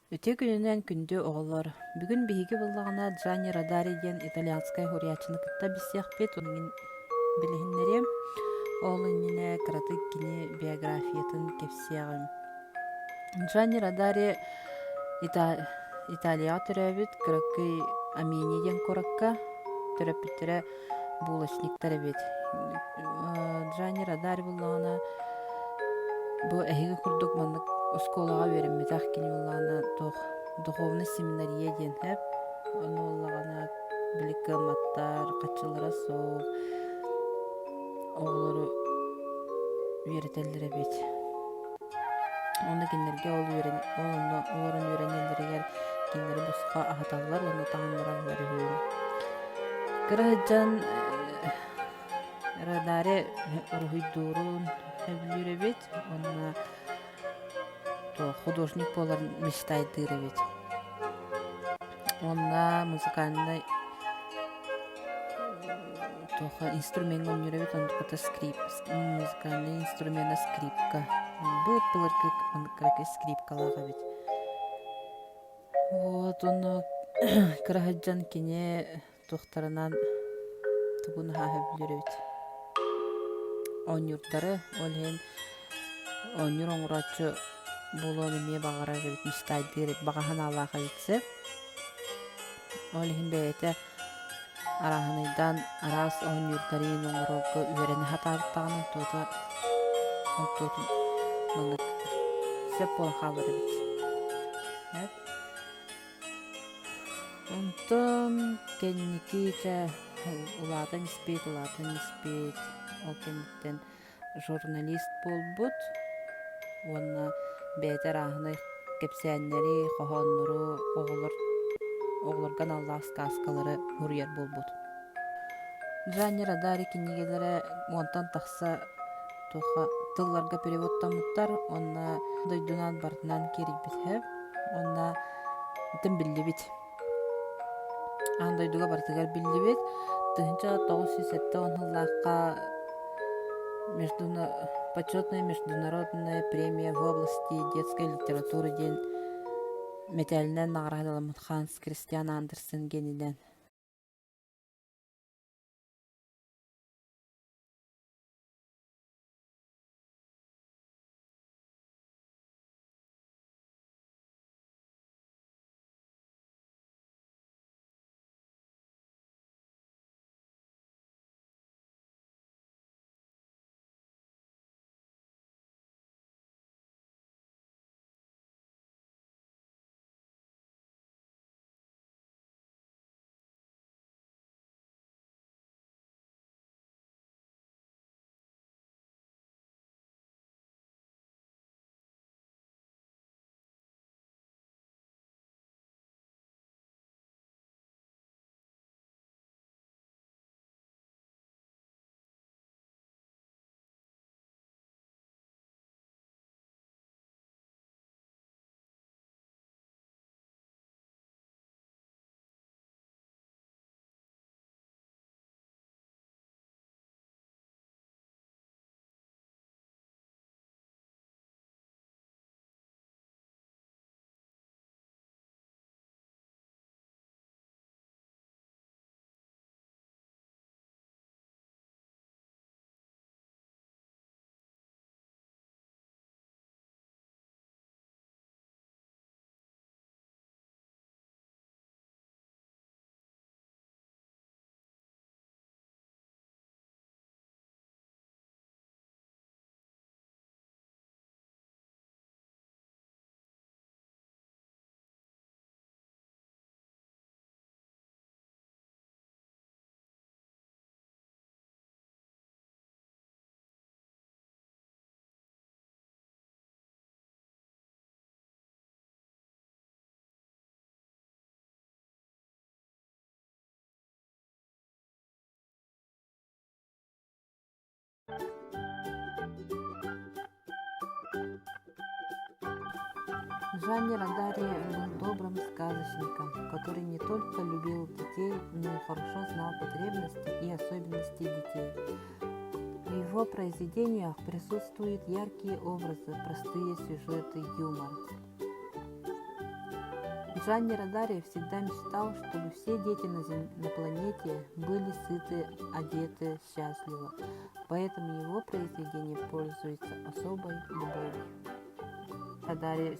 Өте күнінен күнді оғылар. Бүгін биһиги буллағына Джанни Родари ден итальянскай хурячыныкытта бисеқпет онын билихиннерем. Ол инне кратык кини биографиятын кепсиягым. Джанни Родари Италия төрөбүт кракы Амини ден коракка төрөпүттөрө булочниктар эбит. Джанни Родари буллағына бу эһиги курдук маннык осколага беремметах кини буллағына духовный семинария ден хэп. Оны буллағына биликка маттар, качылара соқ, оғлары үйретелдер эбит. Оны кинлерге оларын үйренелдерегер кинлери бусқа ахаталлар, оны тағанларалар үйрен. Кырахыджан Радаре урухуйдурун хөблүр эбит. Онна художник болар мечтайдыр эбит. Онна музыкальный инструмент ойнор эбит. Онда музыкальный инструмент скрипка. Былыркы скрипкалага бит. Вот оны кырахыджан кине тухтарынан тугун хаһаблүр эбит. Ойнюрдары олен ойнюр оңрачы болон эме багара эбит мечтайдыр багахан алаха битсе. Олен бейте арахыныйдан арас ойнюрдарын оңрогы үйрене хатабыттагынан тота маны сеп бол халыр эбит. Онтон кенниките улатын испейт. Ол кенниттен журналист болбут. Онна бейтер ахны кепсәннери, хохоннуру, оғларган Аллах сказкалары хурьер болбут. Джанни Родари кинигелere онтан тахса тоха тылларга переводтамыттар. Онна дойдунан бартынан керик бит. Онна итин биллибит. Андойдуга бартыгар биллибит. Тыгынча 907 онлаққа почетная международная премия в области детской литературы ден металлинен наградыламыт Ханс Кристиан Андерсен генинен. Джанни Родари был добрым сказочником, который не только любил детей, но и хорошо знал потребности и особенности детей. В его произведениях присутствуют яркие образы, простые сюжеты, юмор. Джанни Родари всегда мечтал, чтобы все дети на планете были сыты, одеты, счастливы. Поэтому его произведение пользуется особой любовью. Родари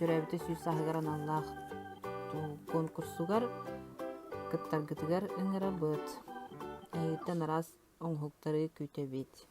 түрәбіті сүйсағығаран Аллах конкурсугар кыттаргытыгар ыңыра быт. Әйттен арас оңхуктары күтебет.